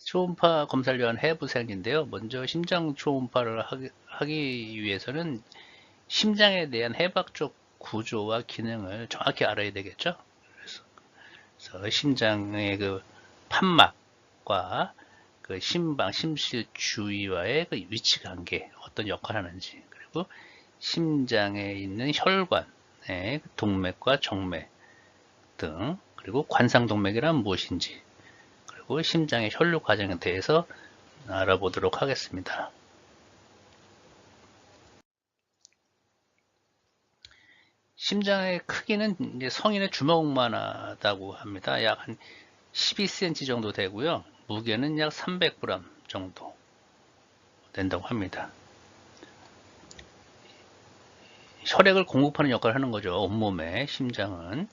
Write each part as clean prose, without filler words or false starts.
초음파 검사를 위한 해부 사항인데요. 먼저 심장 초음파를 하기 위해서는 심장에 대한 해박적 구조와 기능을 정확히 알아야 되겠죠. 그래서 심장의 그 판막과 그 심실 주위와의 그 위치 관계, 어떤 역할을 하는지, 그리고 심장에 있는 혈관의 동맥과 정맥 등, 그리고 관상동맥이란 무엇인지, 그리고 심장의 혈류 과정에 대해서 알아보도록 하겠습니다. 심장의 크기는 이제 성인의 주먹만 하다고 합니다. 약 한 12cm 정도 되고요. 무게는 약 300g 정도 된다고 합니다. 혈액을 공급하는 역할을 하는 거죠. 온몸에 심장은.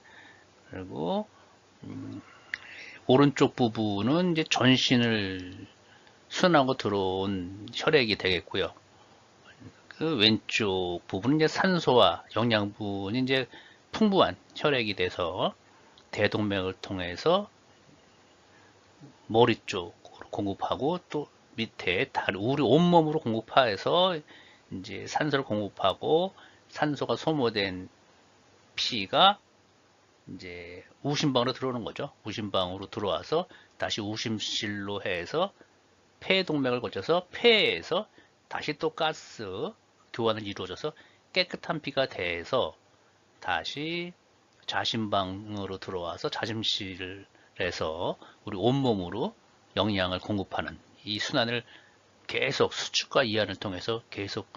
그리고 오른쪽 부분은 이제 전신을 순환하고 들어온 혈액이 되겠고요. 그 왼쪽 부분은 이제 산소와 영양분이 이제 풍부한 혈액이 돼서 대동맥을 통해서 머리 쪽으로 공급하고, 또 밑에 다리, 우리 온몸으로 공급해서 이제 산소를 공급하고, 산소가 소모된 피가 이제 우심방으로 들어오는 거죠. 우심방으로 들어와서 다시 우심실로 해서 폐동맥을 거쳐서 폐에서 다시 또 가스 교환을 이루어져서 깨끗한 피가 돼서 다시 자심방으로 들어와서 자심실에서 우리 온몸으로 영양을 공급하는 이 순환을 계속 수축과 이완을 통해서 계속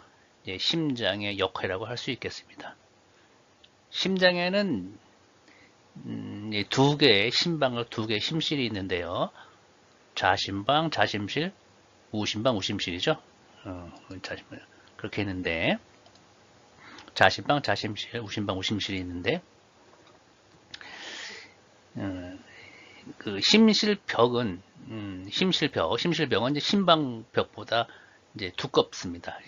심장의 역할이라고 할 수 있겠습니다. 심장에는 두 개의 심방과 두 개의 심실이 있는데요. 좌심방, 좌심실, 우심방, 우심실이죠. 그렇게 있는데, 좌심방, 좌심실, 우심방, 우심실이 있는데, 그 심실벽은 심실벽은 이제 심방벽보다 이제 두껍습니다.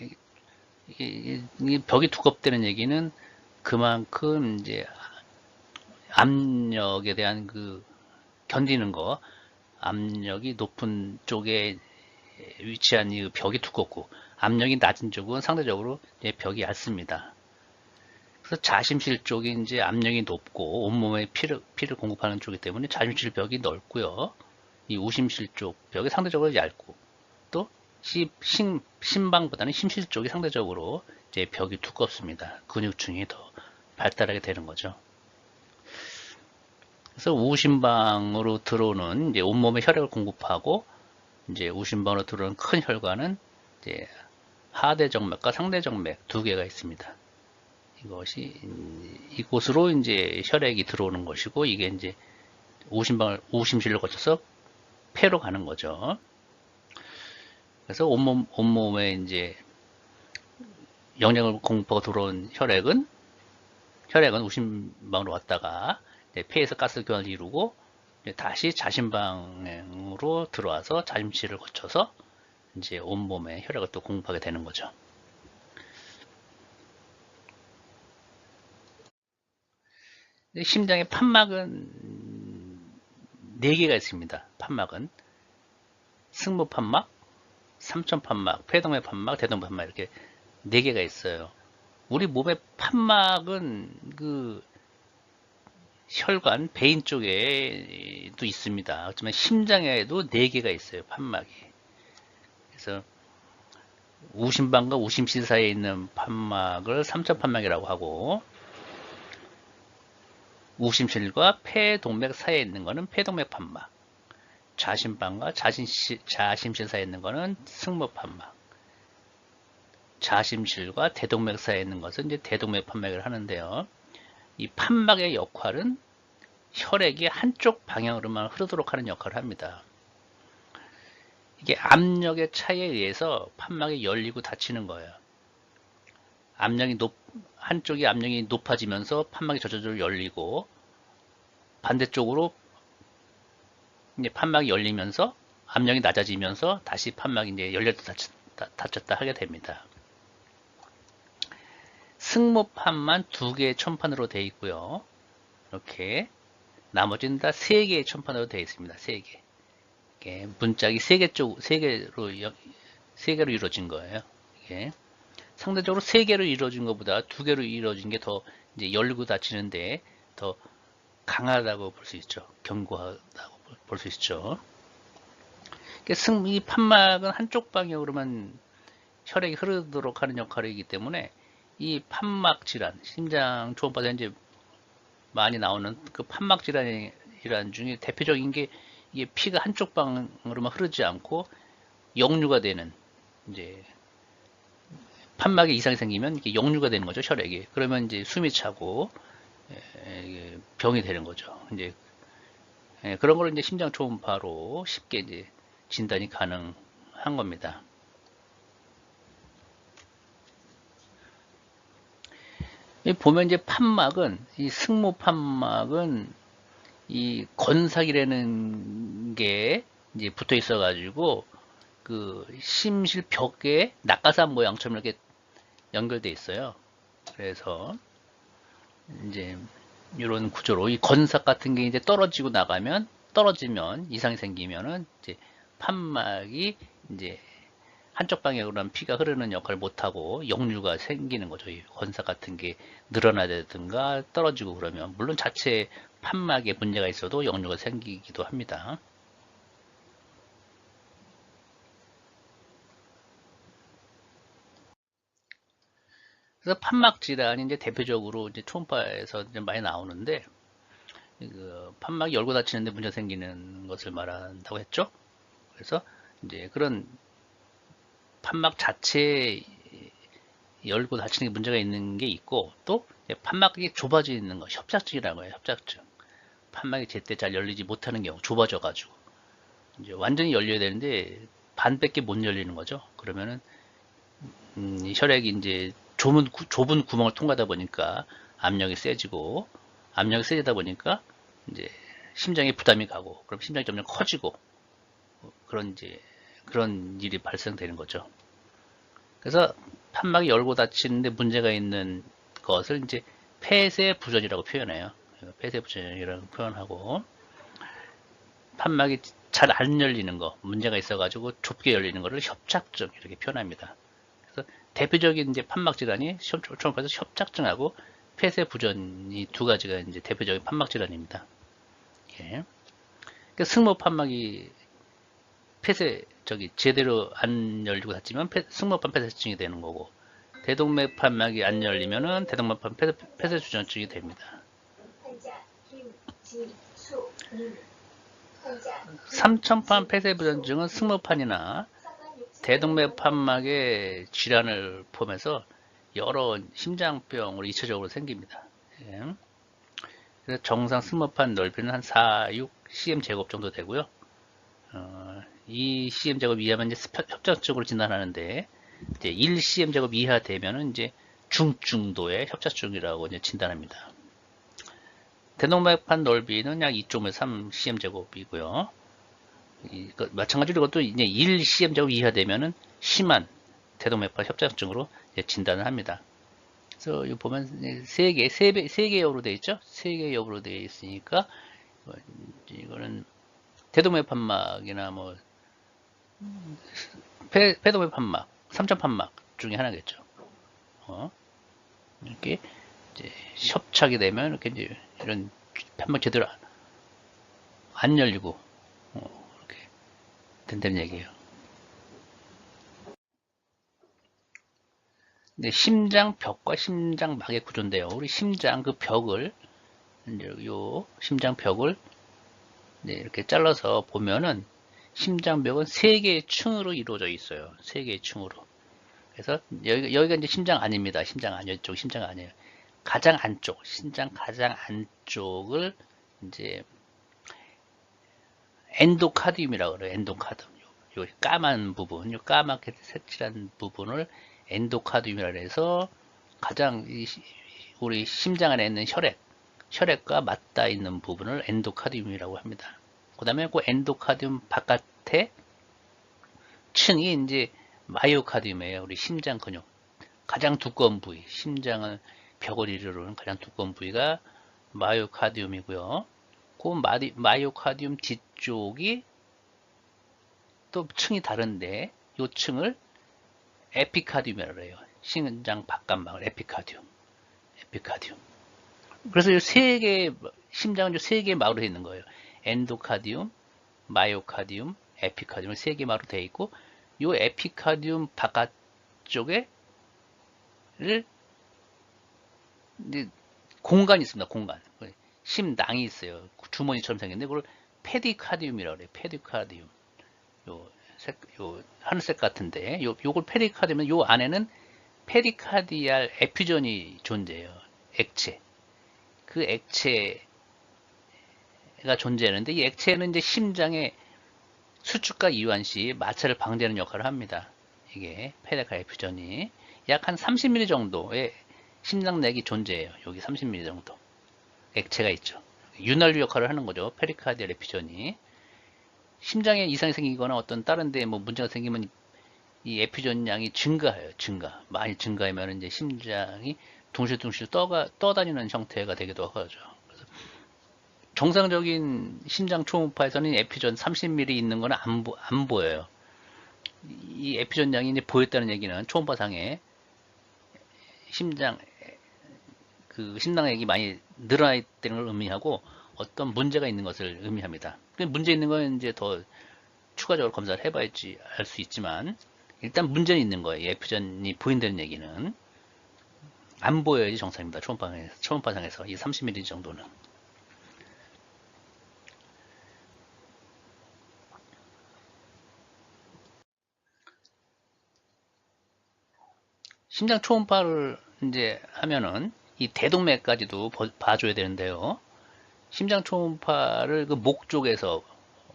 이 벽이 두껍다는 얘기는 그만큼 이제 압력에 대한 그 견디는 거, 압력이 높은 쪽에 위치한 이 벽이 두껍고 압력이 낮은 쪽은 상대적으로 벽이 얇습니다. 그래서 자심실 쪽이 이제 압력이 높고 온몸에 피를 공급하는 쪽이기 때문에 자심실 벽이 넓고요. 이 우심실 쪽 벽이 상대적으로 얇고, 또 심방보다는 심실 쪽이 상대적으로 이제 벽이 두껍습니다. 근육층이 더 발달하게 되는 거죠. 그래서 우심방으로 들어오는 이제 온몸에 혈액을 공급하고, 이제 우심방으로 들어오는 큰 혈관은 이제 하대정맥과 상대정맥 두 개가 있습니다. 이곳으로 이제 혈액이 들어오는 것이고, 이게 이제 우심실을 거쳐서 폐로 가는 거죠. 그래서 온몸에 이제 영양을 공급하고 들어온 혈액은 우심방으로 왔다가 폐에서 가스 교환을 이루고 다시 자심방으로 들어와서 자심실을 거쳐서 이제 온몸에 혈액을 또 공급하게 되는 거죠. 심장의 판막은 4개가 있습니다. 판막은 승모판막, 삼천판막, 폐동맥 판막, 대동맥 판막 이렇게 4개가 있어요. 우리 몸의 판막은 그 혈관, 베인 쪽에도 있습니다. 하지만 심장에도 4개가 있어요. 판막이. 그래서 우심방과 우심실 사이에 있는 판막을 삼천판막이라고 하고, 우심실과 폐동맥 사이에 있는 것은 폐동맥 판막, 좌심방과 좌심실 사이에 있는 것은 승모판막, 좌심실과 대동맥 사이에 있는 것은 이제 대동맥 판막을 하는데요. 이 판막의 역할은 혈액이 한쪽 방향으로만 흐르도록 하는 역할을 합니다. 이게 압력의 차이에 의해서 판막이 열리고 닫히는 거예요. 한쪽이 압력이 높아지면서 판막이 저절로 열리고, 반대쪽으로 이제 판막이 열리면서 압력이 낮아지면서 다시 판막이 이제 열렸다 닫혔다 하게 됩니다. 승모판만 2개의 천판으로 되어 있고요. 이렇게 나머지는 다 3개의 천판으로 되어 있습니다. 3개. 이게 문짝이 세 개로 이루어진 거예요. 이게 상대적으로 세 개로 이루어진 것보다 두 개로 이루어진 게 더 이제 열고 닫히는데 더 강하다고 볼 수 있죠. 견고하다고 볼 수 있죠. 이 판막은 한쪽 방향으로만 혈액이 흐르도록 하는 역할이기 때문에 이 판막 질환, 심장 초음파에서 이제 많이 나오는 그 판막 질환 중에 대표적인 게 이게 피가 한쪽 방으로만 흐르지 않고 역류가 되는 이제 판막에 이상이 생기면 이게 역류가 되는 거죠, 혈액이. 그러면 이제 숨이 차고 병이 되는 거죠. 이제 그런 걸 이제 심장 초음파로 쉽게 이제 진단이 가능한 겁니다. 보면 이제 판막은 이 승모 판막은 이 건삭이라는 게 이제 붙어 있어 가지고 그 심실 벽에 낙하산 모양처럼 이렇게 연결돼 있어요. 그래서 이제 이런 구조로 이 건삭 같은 게 이제 떨어지면 이상이 생기면은 이제 판막이 이제 한쪽 방향으로는 피가 흐르는 역할을 못하고 역류가 생기는 거죠. 이 건삭 같은 게 늘어나든가 떨어지고 그러면 물론 자체 판막에 문제가 있어도 역류가 생기기도 합니다. 그래서 판막 질환이 이제 대표적으로 이제 초음파에서 이제 많이 나오는데 그 판막이 열고 닫히는데 문제 생기는 것을 말한다고 했죠. 그래서 이제 그런 판막 자체에 열고 닫히는 게 문제가 있는 게 있고 또 판막이 좁아져 있는 거 협착증이라고 해요. 협착증. 판막이 제때 잘 열리지 못하는 경우 좁아져 가지고 이제 완전히 열려야 되는데 반밖에 못 열리는 거죠. 그러면은 혈액이 이제 좁은 구멍을 통과하다 보니까 압력이 세지고 압력이 세지다 보니까 이제 심장에 부담이 가고 그럼 심장이 점점 커지고 그런 일이 발생되는 거죠. 그래서 판막이 열고 닫히는데 문제가 있는 것을 이제 폐쇄 부전이라고 표현해요. 폐쇄 부전이라고 표현하고 판막이 잘 안 열리는 거, 문제가 있어가지고 좁게 열리는 것을 협착증 이렇게 표현합니다. 그래서 대표적인 이제 판막 질환이 초음파에서 협착증하고 폐쇄 부전이 두 가지가 이제 대표적인 판막 질환입니다. 예. 그러니까 승모 판막이 제대로 안 열리고 닫히면 승모판 폐쇄증이 되는 거고 대동맥 판막이 안 열리면은 대동맥판 폐쇄주전증이 됩니다. 삼천판 폐쇄부전증은 승모판이나 대동맥 판막의 질환을 포함해서 여러 심장병으로 2차적으로 생깁니다. 예. 그래서 정상 승모판 넓이는 한 4, 6 cm 제곱 정도 되고요. 이 cm 제곱 이하면 이제 협착증으로 진단하는데 이제 1 cm 제곱 이하 되면은 이제 중증도의 협착증이라고 이제 진단합니다. 대동맥판 넓이는 약 2.5에서 3 cm 제곱이고요. 마찬가지로 이것도 이제 1 cm 제곱 이하 되면은 심한 대동맥판 협착증으로 진단을 합니다. 그래서 여기 보면 세 개 엽으로 되어 있죠? 3개 엽으로 되어 있으니까 이거는 대동맥 판막이나 뭐 폐동맥 판막, 삼천 판막 중에 하나겠죠. 이렇게 이제 협착이 되면 이렇게 이제 이런 판막 제대로 안 열리고 이렇게 된다는 얘기예요. 근데 심장벽과 심장막의 구조인데요. 우리 심장 그 벽을 이제 요 심장벽을 이렇게 잘라서 보면은 심장벽은 3개의 층으로 이루어져 있어요. 3개의 층으로. 그래서 여기가 이제 심장 아닙니다. 심장 아니에요. 이쪽 심장 아니에요. 가장 안쪽, 심장 가장 안쪽을 이제 엔도카디움이라고 그래요. 엔도카디움. 요 까만 부분, 요 까맣게 색칠한 부분을 엔도카디움이라 해서 가장 우리 심장 안에 있는 혈액과 맞닿아 있는 부분을 엔도카디움이라고 합니다. 그 다음에 그 엔도카디움 바깥에 층이 이제 마이오카디움이에요. 우리 심장 근육. 가장 두꺼운 부위. 심장을 벽을 이루는 가장 두꺼운 부위가 마이오카디움이고요. 그 마이오카디움 뒤쪽이 또 층이 다른데 요 층을 에피카디움이라고 해요. 심장 바깥막을 에피카디움. 그래서 이 세 개, 심장은 세 개의 막으로 되어 있는 거예요. 엔도카디움, 마이오카디움, 에피카디움 세 개 막으로 되어 있고, 요 에피카디움 바깥쪽에를 이제 공간이 있습니다. 공간. 심낭이 있어요. 주머니처럼 생겼는데 그걸 페디카디움이라고 그래요. 페디카디움. 요 하늘색 같은데 요걸 페디카디움, 요 안에는 페리카디알 에퓨전이 존재해요. 액체. 그 액체가 존재하는데 이 액체는 이제 심장의 수축과 이완 시 마찰을 방지하는 역할을 합니다. 이게 페리카디알 에퓨전이 약 한 30mm 정도의 심장맥이 존재해요. 여기 30mm 정도 액체가 있죠. 윤활유 역할을 하는 거죠. 페리카디알 에퓨전이. 심장에 이상이 생기거나 어떤 다른 데 뭐 문제가 생기면 이 에피존 양이 증가해요. 많이 증가하면 이제 심장이 둥실둥실 떠다니는 형태가 되기도 하죠. 그래서 정상적인 심장 초음파에서는 에피존 30mm 있는 거는 안 보여요. 이 에피존 양이 이제 보였다는 얘기는 초음파상에 심장액이 많이 늘어나 있다는 걸 의미하고 어떤 문제가 있는 것을 의미합니다. 문제 있는 건 이제 더 추가적으로 검사를 해봐야지 알 수 있지만 일단 문제는 있는 거예요. 에피전이 보인다는 얘기는 안 보여야지 정상입니다. 초음파상에서 이 30mm 정도는. 심장 초음파를 이제 하면은 이 대동맥까지도 봐줘야 되는데요. 심장 초음파를 그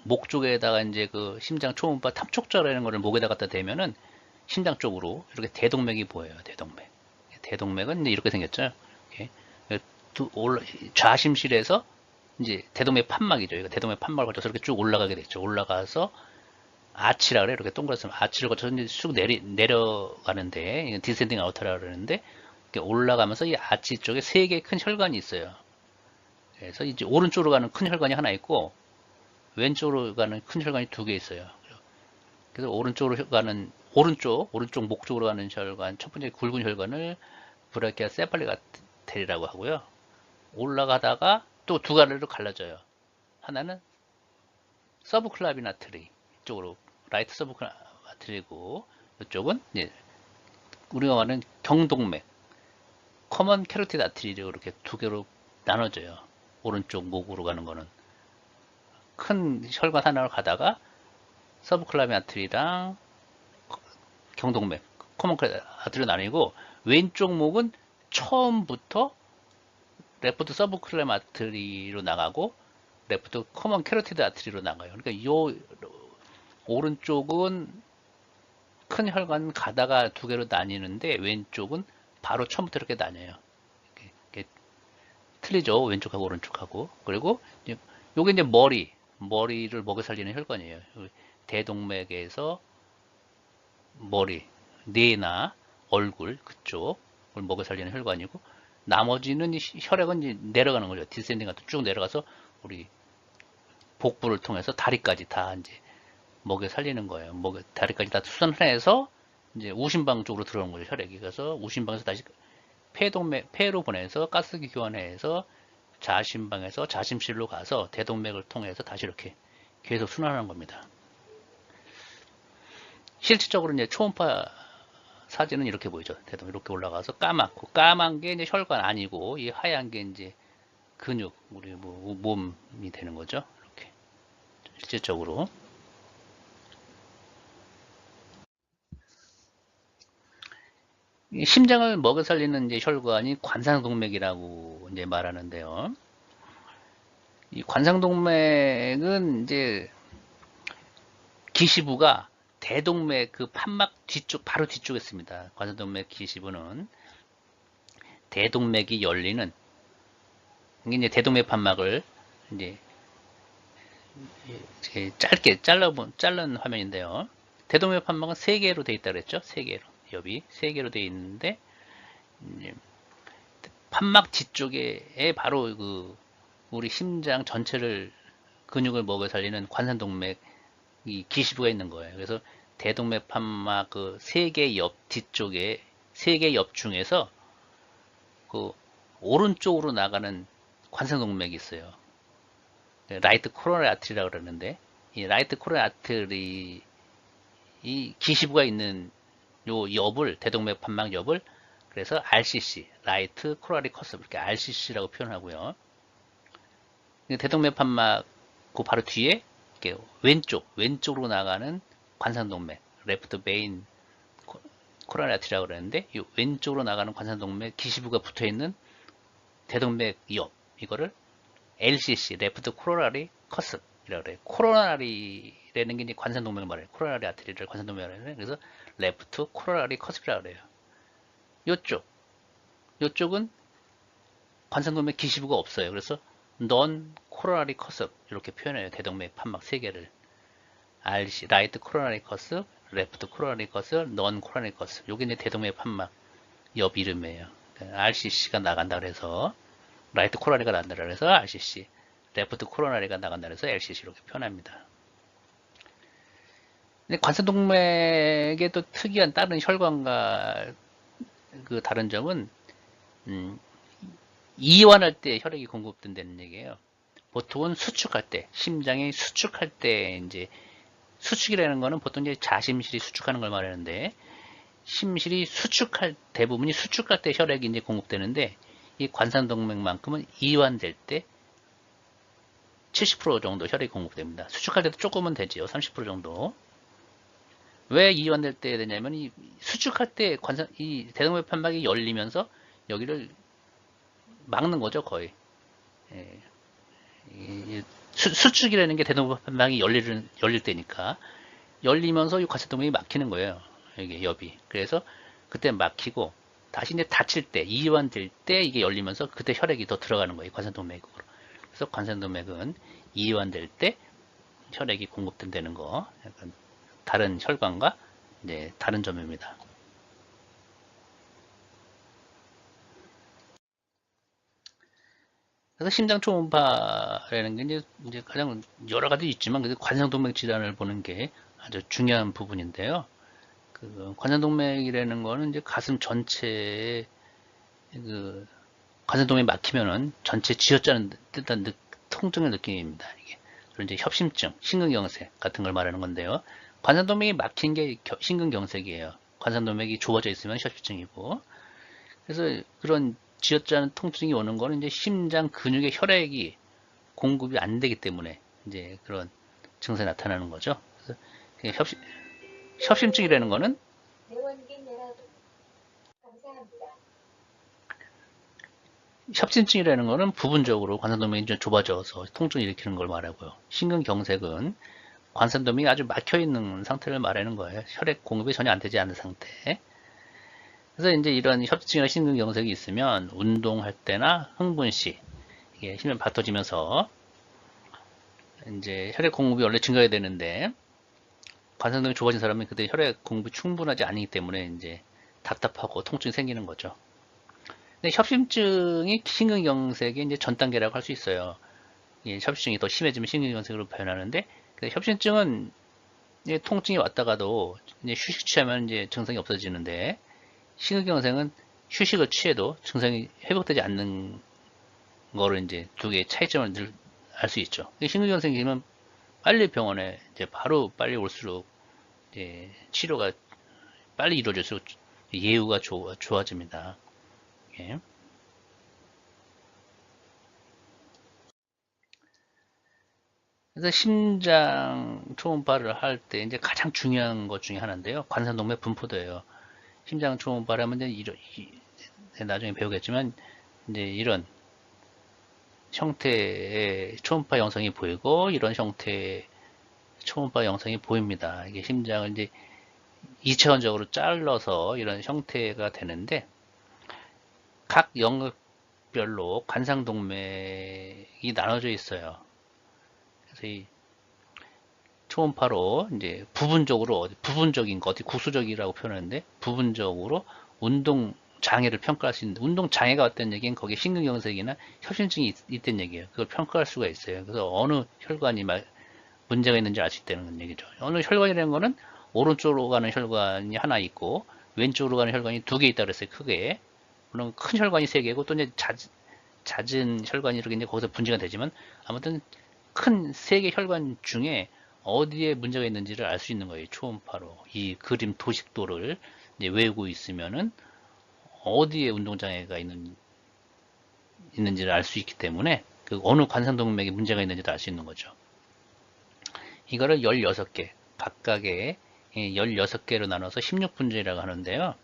목 쪽에다가 이제 그 심장 초음파 탐촉자라는 거를 목에다 갖다 대면은 심장 쪽으로 이렇게 대동맥이 보여요. 대동맥은 이제 이렇게 생겼죠. 이렇게 좌심실에서 이제 대동맥 판막이죠. 이거 대동맥 판막을 거쳐서 이렇게 쭉 올라가게 됐죠. 올라가서 아치라 그래. 이렇게 동그랗게 아치를 거쳐서 이제 쭉 내려가는데 이건 디센딩 아우터라 그러는데 이렇게 올라가면서 이 아치 쪽에 세 개의 큰 혈관이 있어요. 그래서 이제 오른쪽으로 가는 큰 혈관이 하나 있고 왼쪽으로 가는 큰 혈관이 두 개 있어요. 그래서 오른쪽 목 쪽으로 가는 혈관, 첫 번째 굵은 혈관을 브라키아 세팔리가테리라고 하고요. 올라가다가 또 두 가지로 갈라져요. 하나는 서브클라빈 아트리 쪽으로 라이트 서브클라빈 아트리고 이쪽은 이제 우리가 말하는 경동맥, 커먼 캐로티드 아트리로 이렇게 두 개로 나눠져요. 오른쪽 목으로 가는 거는 큰 혈관 하나로 가다가 서브클라빈 아트리랑 경동맥, 커먼 캐로티드 아트리로 나뉘고 왼쪽 목은 처음부터 레프트 서브클라빈 아트리로 나가고 레프트 커먼 캐로티드 아트리로 나가요. 그러니까 이 오른쪽은 큰 혈관 가다가 두 개로 나뉘는데 왼쪽은 바로 처음부터 이렇게 나뉘어요. 이렇게 틀리죠. 왼쪽하고 오른쪽하고. 그리고 요게 이제 머리를 먹여 살리는 혈관이에요. 대동맥에서 머리, 뇌나 얼굴 그쪽을 먹여 살리는 혈관이고 나머지는 혈액은 이제 내려가는 거죠. 디센딩 같은 쭉 내려가서 우리 복부를 통해서 다리까지 다 이제 먹여 살리는 거예요. 다리까지 다 수선해서 이제 우심방 쪽으로 들어오는 거죠. 혈액이. 그래서 우심방에서 다시 폐로 보내서 가스기 교환해서 자심방에서 자심실로 가서 대동맥을 통해서 다시 이렇게 계속 순환하는 겁니다. 실질적으로 이제 초음파 사진은 이렇게 보이죠. 대동 이렇게 올라가서 까맣고 까만 게 이제 혈관 아니고 이 하얀 게 이제 근육 우리 몸이 되는 거죠. 이렇게 실질적으로 심장을 먹여 살리는 이제 혈관이 관상동맥이라고 이제 말하는데요. 이 관상동맥은 이제 기시부가 대동맥 그 판막 바로 뒤쪽에 있습니다. 관상동맥 기시부는 대동맥이 열리는 이게 대동맥 판막을 이제 짧게 자른 화면인데요. 대동맥 판막은 세 개로 되어 있다 그랬죠? 세 개로. 옆이 세 개로 되어 있는데 판막 뒤쪽에 바로 그 우리 심장 전체를 근육을 먹여 살리는 관상동맥 이 기시부가 있는 거예요. 그래서 대동맥 판막 그 세 개 옆 뒤쪽에 세 개 옆 중에서 그 오른쪽으로 나가는 관상동맥이 있어요. 라이트 코로나리 아트리라고 그러는데 이 라이트 코로나리 아트리 이 기시부가 있는 요 옆을 대동맥 판막 옆을 그래서 RCC 라이트 코로나리 커스 이렇게 RCC라고 표현하고요. 대동맥 판막 그 바로 뒤에 이렇게 왼쪽으로 나가는 관상동맥 레프트 메인 코로나리 아트리라고 그러는데 이 왼쪽으로 나가는 관상동맥 기시부가 붙어 있는 대동맥 옆 이거를 LCC 레프트 코로나리 커스이라고 그래요. 코로나리라는 게 이제 관상동맥을 말해요. 코로나리 아트리를 관상동맥을 말해요. 그래서 레프트 코로나리 커스라고 그래요. 요쪽은 관상동맥 기시부가 없어요. 그래서 넌 코로나리 커스 이렇게 표현해요. 대동맥 판막 세 개를 RC 라이트 코로나리 커스, 레프트 코로나리 커스, 넌 코로나리 커스. 요게 이제 대동맥 판막 옆 이름이에요. RCC가 나간다 그래서 라이트 코로나리가 나간다 그래서 RCC, 레프트 코로나리가 나간다 그래서 LCC 이렇게 표현합니다. 근데 관상동맥의 또 특이한 다른 혈관과 그 다른 점은 이완할 때 혈액이 공급된다는 얘기예요. 보통은 수축할 때, 심장이 수축할 때 이제 수축이라는 거는 보통 이제 자심실이 수축하는 걸 말하는데 심실이 수축할 대부분이 수축할 때 혈액이 이제 공급되는데 이 관상동맥만큼은 이완될 때 70% 정도 혈액이 공급됩니다. 수축할 때도 조금은 되지요. 30% 정도. 왜 이완될 때 되냐면 이 수축할 때 이 대동맥 판막이 열리면서 여기를 막는 거죠, 거의. 예. 수축이라는 게 대동맥 판막이 열릴 때니까 열리면서 이 관상동맥이 막히는 거예요. 이게 옆이. 그래서 그때 막히고 다시 이제 닫힐 때 이완될 때 이게 열리면서 그때 혈액이 더 들어가는 거예요. 관상동맥으로. 그래서 관상동맥은 이완될 때 혈액이 공급된다는 거. 약간 다른 혈관과 이제 다른 점입니다. 그래서 심장 초음파라는 게 이제 가장 여러 가지 있지만 그래서 관상동맥 질환을 보는 게 아주 중요한 부분인데요. 그 관상동맥이라는 거는 이제 가슴 전체에 그 관상동맥이 막히면은 전체 쥐어짜는 듯한 통증을 느낍니다. 이게. 그리고 이제 협심증, 심근경색 같은 걸 말하는 건데요. 관상동맥이 막힌 게 심근경색이에요. 관상동맥이 좁아져 있으면 협심증이고. 그래서 그런 쥐어짜는 통증이 오는 거는 이제 심장 근육의 혈액이 공급이 안 되기 때문에 이제 그런 증상이 나타나는 거죠. 그래서 협심증이라는 거는 협심증이라는 거는 부분적으로 관상동맥이 좀 좁아져서 통증을 일으키는 걸 말하고요. 심근경색은 관상동맥이 아주 막혀 있는 상태를 말하는 거예요. 혈액 공급이 전혀 안 되지 않은 상태. 그래서 이제 이런 협심증이나 심근경색이 있으면 운동할 때나 흥분 시 이게 힘이 받쳐지면서 이제 혈액 공급이 원래 증가해야 되는데 관상동맥이 좁아진 사람은 그때 혈액 공급이 충분하지 않기 때문에 이제 답답하고 통증이 생기는 거죠. 근데 협심증이 심근경색의 이제 전 단계라고 할 수 있어요. 예, 협심증이 더 심해지면 심근경색으로 변하는데 협심증은 통증이 왔다가도 이제 휴식 취하면 이제 증상이 없어지는데 심근경색은 휴식을 취해도 증상이 회복되지 않는 거를 이제 두 개의 차이점을 늘 알 수 있죠. 심근경색이면 빨리 병원에 이제 바로 빨리 올수록 이제 치료가 빨리 이루어질수록 예후가 좋아집니다. 예. 그래서 심장 초음파를 할 때 이제 가장 중요한 것 중에 하나인데요. 관상동맥 분포도예요. 심장 초음파를 하면 이제 나중에 배우겠지만 이제 이런 형태의 초음파 영상이 보이고 이런 형태의 초음파 영상이 보입니다. 이게 심장을 이제 2차원적으로 잘라서 이런 형태가 되는데 각 영역별로 관상동맥이 나눠져 있어요. 그래서 이 초음파로 이제 부분적인 거, 어디 구수적이라고 표현하는데 부분적으로 운동 장애를 평가할 수 있는데 운동 장애가 어떤 얘기는 거기에 심근경색이나 협심증이 있다는 얘기예요. 그걸 평가할 수가 있어요. 그래서 어느 혈관이 문제가 있는지 알 수 있다는 얘기죠. 어느 혈관이라는 거는 오른쪽으로 가는 혈관이 하나 있고 왼쪽으로 가는 혈관이 두 개 있다 그랬어요. 크게. 물론 큰 혈관이 세 개고 또 이제 잦은 혈관이 이렇게 이제 거기서 분지가 되지만 아무튼 큰 세 개 혈관 중에 어디에 문제가 있는지를 알 수 있는 거예요. 초음파로. 이 그림 도식도를 이제 외우고 있으면은 어디에 운동장애가 있는지를 알 수 있기 때문에 그 어느 관상동맥에 문제가 있는지도 알 수 있는 거죠. 이거를 16개, 각각의 16개로 나눠서 16분절이라고 하는데요.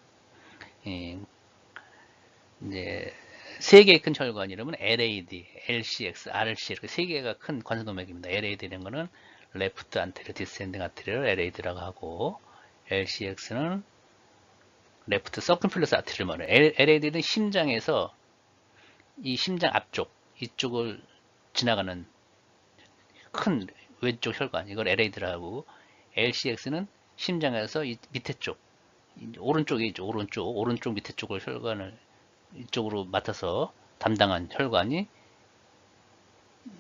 이제 3개의 큰 혈관 이름은 LAD, LCX, RC 이렇게 3개가 큰 관상동맥입니다. LAD라는 거는 Left Anterior Descending Arterial LAD라고 하고 LCX는 Left Circumflex Arterial 말해요. LAD는 심장에서 이 심장 앞쪽, 이쪽을 지나가는 큰 왼쪽 혈관, 이걸 LAD라고 하고 LCX는 심장에서 이 밑에 쪽, 오른쪽이죠. 오른쪽 밑에 쪽을 혈관을 이쪽으로 맡아서 담당한 혈관이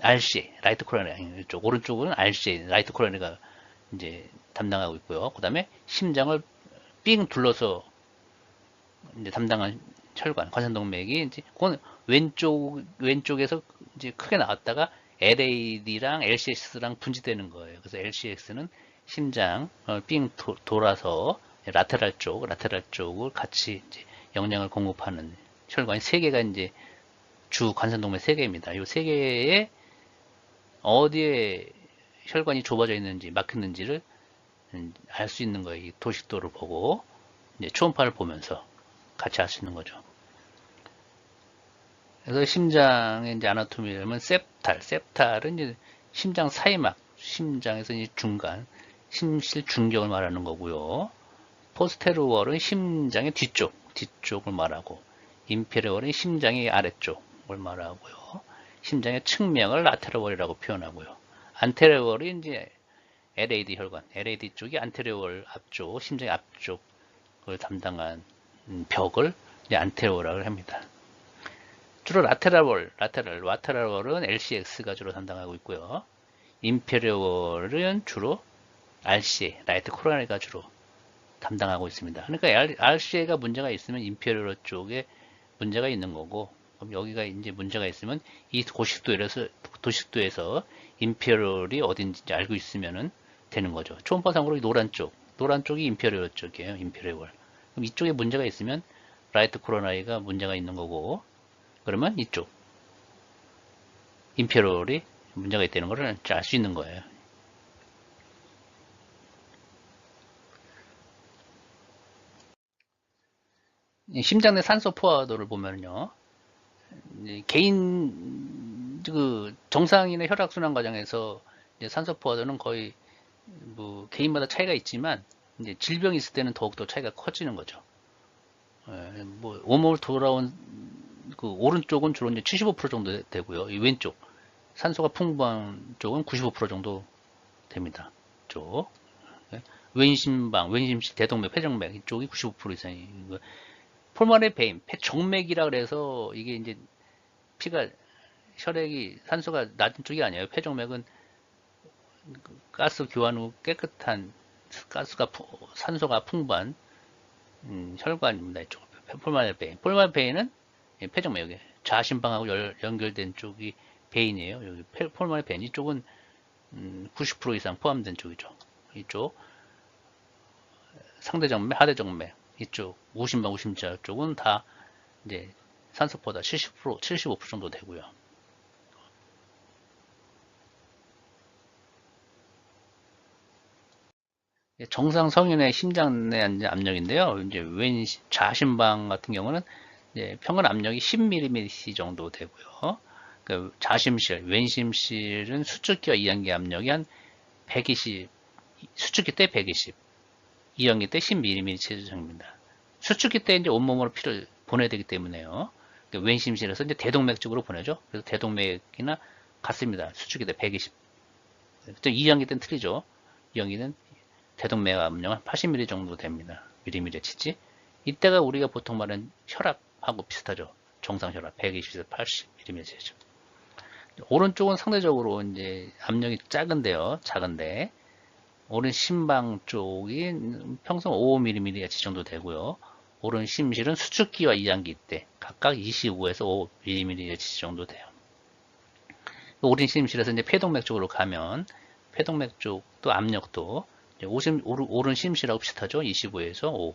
RCA, 라이트 코로나리, 이쪽 오른쪽은 RCA, 라이트 코로나리가 이제 담당하고 있고요. 그 다음에 심장을 삥 둘러서 이제 담당한 혈관, 관상동맥이 이제 그건 왼쪽에서 이제 크게 나왔다가 LAD랑 LCX랑 분지되는 거예요. 그래서 LCX는 심장 삥 돌아서 라테랄 쪽을 같이 이제 영양을 공급하는 혈관이 3개가 이제 주 관상동맥 3개입니다. 이 3개에 어디에 혈관이 좁아져 있는지 막혔는지를 알 수 있는 거예요. 이 도식도를 보고 이제 초음파를 보면서 같이 알 수 있는 거죠. 그래서 심장의 이제 아나토미라면 셉탈은 이제 심장 사이막, 심장에서 이제 중간, 심실 중경을 말하는 거고요. 포스테루얼은 심장의 뒤쪽을 말하고, 인페리얼은 심장의 아래쪽을 말하고요. 심장의 측면을 라테럴월이라고 표현하고요. 안테리얼이 이제 LAD 혈관, LAD 쪽이 안테리얼 앞쪽, 심장의 앞쪽을 담당한 벽을 이제 안테리얼이라고 합니다. 주로 라테랄월은 LCX가 주로 담당하고 있고요. 인페리얼은 주로 RCA, 라이트 코로나리가 주로 담당하고 있습니다. 그러니까 RCA가 문제가 있으면 인페리얼 쪽에 문제가 있는 거고, 그럼 여기가 이제 문제가 있으면 이 도식도에서 인페리얼이 어딘지 알고 있으면 되는 거죠. 초음파상으로 노란 쪽이 인페리얼 쪽이에요. 인페리얼. 그럼 이쪽에 문제가 있으면 라이트 코로나리가 문제가 있는 거고, 그러면 이쪽 인페리얼이 문제가 있다는 것을 알 수 있는 거예요. 심장 내 산소 포화도를 보면요, 개인 그 정상인의 혈액 순환 과정에서 이제 산소 포화도는 거의 뭐 개인마다 차이가 있지만 이제 질병이 있을 때는 더욱더 차이가 커지는 거죠. 뭐 온몸을 돌아온 그 오른쪽은 주로 이제 75% 정도 되고요. 이 왼쪽 산소가 풍부한 쪽은 95% 정도 됩니다. 쪽 왼심실, 대동맥, 폐정맥 이쪽이 95% 이상이 폴마레 베인, 폐정맥이라 그래서 이게 이제 피가 혈액이 산소가 낮은 쪽이 아니에요. 폐정맥은 가스 교환 후 깨끗한 산소가 풍부한 혈관입니다. 이쪽 폴마레 베인. 폴마레 베인은 폐정맥 여기 좌심방하고 연결된 쪽이 베인이에요. 여기 폴마레 베인 이쪽은 90% 이상 포함된 쪽이죠. 이쪽 상대정맥, 하대정맥 이쪽 우심방, 우심자 쪽은 다 이제 산소보다 70%, 75% 정도 되고요. 정상 성인의 심장 내 압력인데요. 이제 왼 좌심방 같은 경우는 이제 평균 압력이 10mm 정도 되고요. 그 좌심실, 왼심실은 수축기와 이완기 압력이 한 120, 수축기 때 120, 이완기 때 10mm 정도입니다. 수축기 때 이제 온몸으로 피를 보내야 되기 때문에요. 왼심실에서 이제 대동맥 쪽으로 보내죠. 그래서 대동맥이나 같습니다. 수축기 때 120. 이완기 때는 틀리죠. 이완기는 대동맥 압력은 80mm 정도 됩니다. 미리미리 치지. 이때가 우리가 보통 말하는 혈압하고 비슷하죠. 정상 혈압 120에서 80mm죠. 오른쪽은 상대적으로 이제 압력이 작은데 오른 심방 쪽이 평소 5mmH 정도 되고요. 오른 심실은 수축기와 이장기 때 각각 25에서 5mmH 정도 돼요. 오른 심실에서 이제 폐동맥 쪽으로 가면 폐동맥 쪽도 압력도 오른 심실하고 비슷하죠. 25에서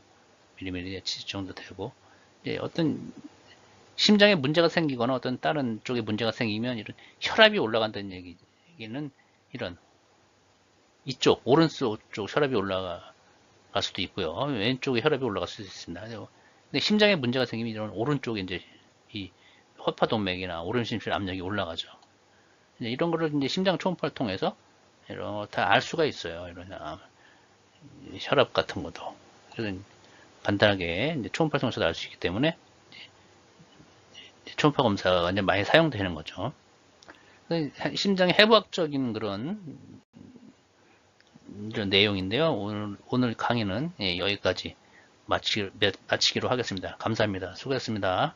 5mmH 정도 되고 어떤 심장에 문제가 생기거나 어떤 다른 쪽에 문제가 생기면 이런 혈압이 올라간다는 얘기는 이런 이쪽 오른쪽 쪽 혈압이 올라갈 수도 있고요. 왼쪽에 혈압이 올라갈 수도 있습니다. 근데 심장에 문제가 생기면 이런 오른쪽에 이제 이 허파동맥이나 오른심실 압력이 올라가죠. 이런 거를 이제 심장 초음파를 통해서 다 알 수가 있어요. 이런 혈압 같은 것도. 그래서 간단하게 이제 초음파를 통해서 알 수 있기 때문에 초음파 검사가 이제 많이 사용되는 거죠. 심장의 해부학적인 그런 이런 내용인데요. 오늘 강의는 여기까지 마치기로 하겠습니다. 감사합니다. 수고했습니다.